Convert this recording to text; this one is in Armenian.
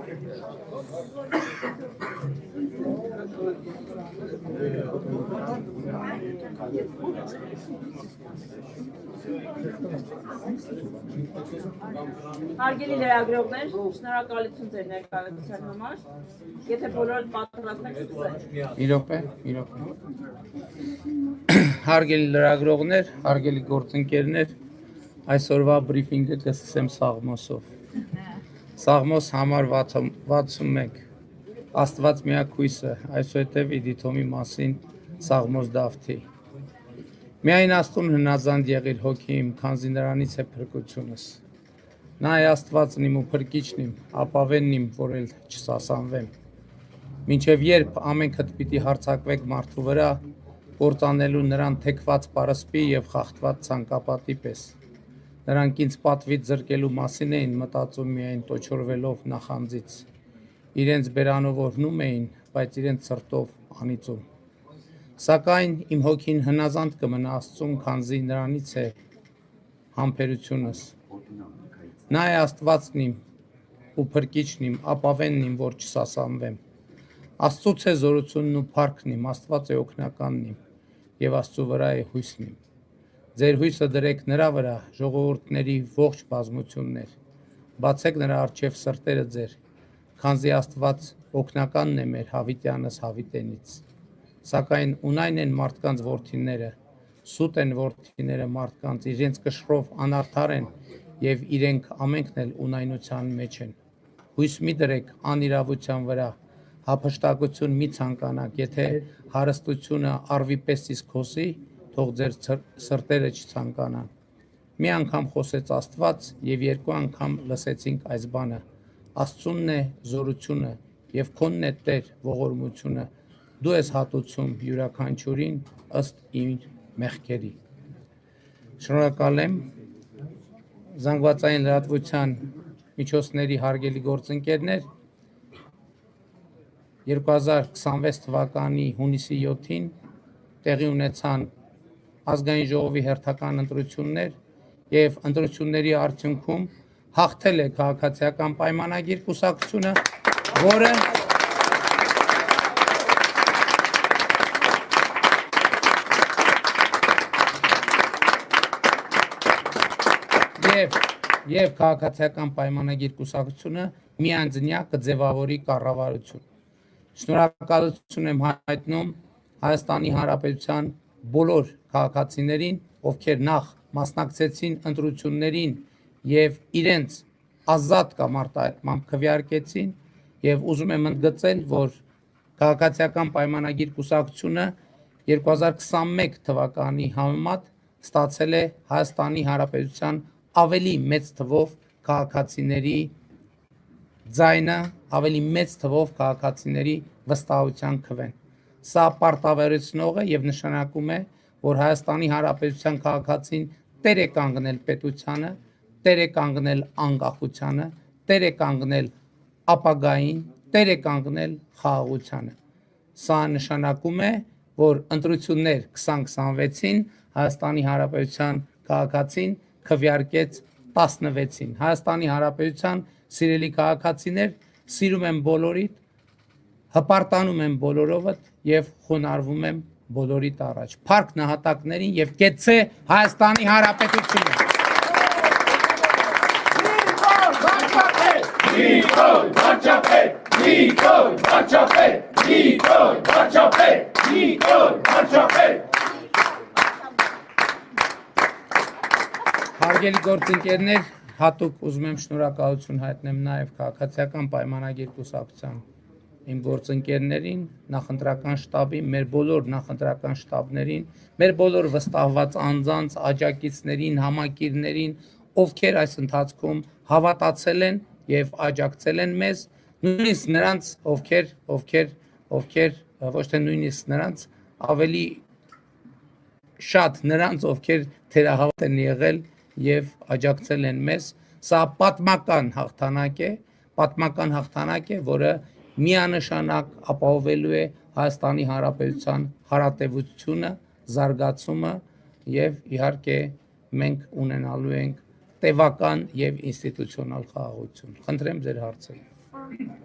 Հարգելի լրագրողներ, շնորհակալություն ձեր ներկայացության համար։ Եթե բոլորդ պատրաստ եք սկսել։ Իրոք է։ Հարգելի լրագրողներ, հարգելի գործընկերներ, այսօրվա բրիֆինգը կսկսեմ Սաղմոսով։ Սաղմոս համար 61 Աստված միակ հույսը, այսուհետև Իդիթոմի մասին Սաղմոս Դավթի։ Միայն Աստուն հնազանդ եղիր հոգիմ, քանզի նրանից է փրկությունս։ Նա է Աստվածն իմ ու փրկիչն իմ, ապավենն իմ, որ էլ չսասանվեմ։ Մինչև երբ ամենքդ պիտի հարձակվեք մարդու վրա, կործանելու նրան թեքված պարսպի և խախտված ցանկապատի պես։ Նրանք ինձ պատվից զրկելու մասին էին մտածում միայն տոչորվելով նախանձից։ Իրենց բերանով օրհնում էին, բայց իրենց սրտով անիծում։ Սակայն իմ հոգին հնազանդ կմնա Աստծուն, քանզի նրանից է համբերությունս։ Նա է Աստվածն իմ ու փրկիչն իմ, ապավենն իմ, որ չսասանվեմ։ Աստծուց է զորությունն ու փառքն իմ, Աստված է օգնականն իմ, և Աստծու վրա է հույսն իմ։ Ձեր հույսը դրեք նրա վրա, ժողովուրդների ողջ բազմություններ։ Բացեք նրա առջև սրտերը ձեր, քանզի Աստված օգնականն է մեր հավիտյանս հավիտենից։ Սակայն ունայն են մարդկանց որդիները, սուտ են որդիները մարդկանց, իրենց կշռով անարդար են և իրենք ամենքն էլ ունայնության մեջ են։ Հույս մի դրեք անիրավության վրա, հափշտակություն մի ցանկանաք, եթե հարստությունը առվի պես իսկ հոսի, թող ձեր սրտերը չցանկանան։ Մի անգամ խոսեց Աստված և երկու անգամ լսեցինք այս բանը։ Աստծունն է զորությունը և քոնն է Տեր ողորմությունը։ Դու ես հատուցում յուրաքանչյուրին ըստ իր մեղքերի։ Շնորհակալ եմ զանգվածային լրատվության միջոցների հարգելի գործընկերներ, 2026 թվականի հունիսի 7-ին տեղի ունեցան ազգային ժողովի հերթական ընտրություններ և ընտրությունների արդյունքում հաղթել է քաղաքացիական պայմանագիր կուսակցությունը, որը և քաղաքացիական պայմանագիր կուսակցությունը միանձնյա կձևավորի կառավարություն։ Շնորհակալություն եմ հայտնում Հայաստանի Հանրապետության բոլոր քաղաքացիներին, ովքեր նախ մասնակցեցին ընտրություններին և իրենց ազատ կամ արտահայտմամբ քվեարկեցին, և ուզում եմ ընդգծել, որ քաղաքացիական պայմանագիր կուսակցությունը 2021 թվականի համեմատ ստացել է Հայաստանի Հանրապետության ավելի մեծ թվով քաղաքացիների ձայնը, ավելի մեծ թվով քաղաքացիների վստահության քվեն։ Սա պարտավորեցնող է և նշանակում է, որ Հայաստանի Հանրապետության քաղաքացին տեր է կանգնել պետությանը, տեր է կանգնել անկախությանը, տեր է կանգնել ապագային, տեր է կանգնել խաղաղությանը։ Սա նշանակում է, որ ընտրություններ 2026-ին Հայաստանի Հանրապետության քաղաքացին քվեարկեց 16-ին։ Հայաստանի Հանրապետության սիրելի քաղաքացիներ, սիրում եմ բոլորիդ, հպարտանում եմ բոլորովդ և խոնարհվում եմ բոլորիդ առաջ։ Փառք նահատակներին և կեցցե Հայաստանի Հանրապետությունը։ Նիկոլ Վարչապետ, Նիկոլ Վարչապետ, Նիկոլ Վարչապետ, Նիկոլ Վարչապետ։ Հարգելի գործընկերներ, հատուկ ուզում եմ շնորհակալություն հայտնեմ նաև քաղաքացիական պայմանագիր կուսակցության իմ գործընկերներին, նախընտրական շտաբին, մեր բոլոր նախընտրական շտաբներին, մեր բոլոր վստահված անձանց, աջակիցներին, համակիրներին, ովքեր այս ընթացքում հավատացել են և աջակցել են մեզ, նույնիսկ նրանց, ովքեր ոչ թե նույնիսկ նրանց, ավելի շատ նրանց, ովքեր թերահավատ են եղել և աջակցել են մեզ։ Սա պատմական հաղթանակ է, որը միանշանակ ապահովելու է Հայաստանի Հանրապետության հարատևությունը, զարգացումը և իհարկե մենք ունենալու ենք տևական և ինստիտուցիոնալ խաղաղություն։ Խնդրեմ ձեր հարցերը։